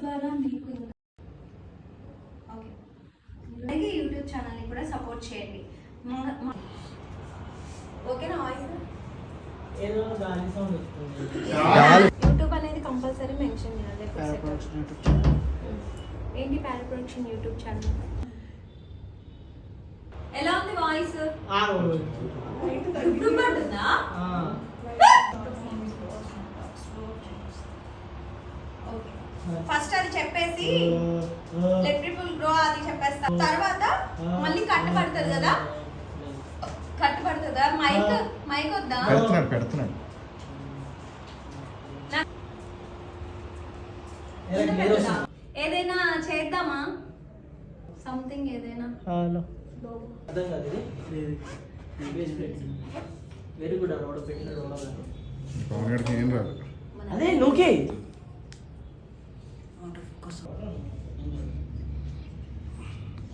ద్వారా మీకు ఓకే అలాగే యూట్యూబ్ ఛానల్ని కూడా సపోర్ట్ చేయండి. ఓకేనా వాయిస్? యూట్యూబ్ అనేది కంపల్సరీ మెన్షన్ చేయాలి. ఏంటి ప్యారా ప్రొడక్షన్ యూట్యూబ్ ఛానల్? ఎలా ఉంది వాయిస్? ఇప్పుడు పడుతుందా? ఫస్ట్ అది చెప్పేసి లెట్ పీపుల్ గ్రో అది చెప్పేస్తా. తర్వాత మళ్ళీ కట్టుబడుతుంది కదా, కట్టుబడుతుందా? మైక్ వద్దా? పెడుతున్నాడు. ఏదైనా చేద్దామా? సంథింగ్ ఏదైనా వెరీ గుడ్ అన్నమాట. పెట్టిన పవన్ గారికి ఏం రాదు. అదే నువ్వుకే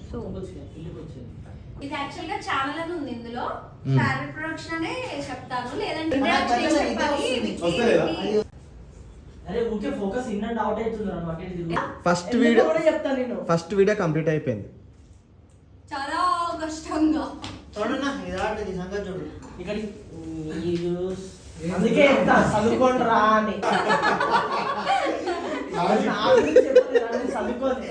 సో ఇది యాక్చువల్ గా ఛానల్ అని ఉంది. ఇందులో ప్యారా ప్రొడక్షన్ అనే చెప్తాను, లేదంటే అరే ఊకే ఫోకస్ ఇన్ అండ్ అవుట్ అవుతుంది అన్నమాట. ఫస్ట్ వీడియో కంప్లీట్ అయిపోయింది. చాలా కష్టంగా చూడన్నా ఇదాంటిది సంగతి చూడు. ఇక్కడికి అందుకే చదువుకోండి రా అని చదువుకోండి.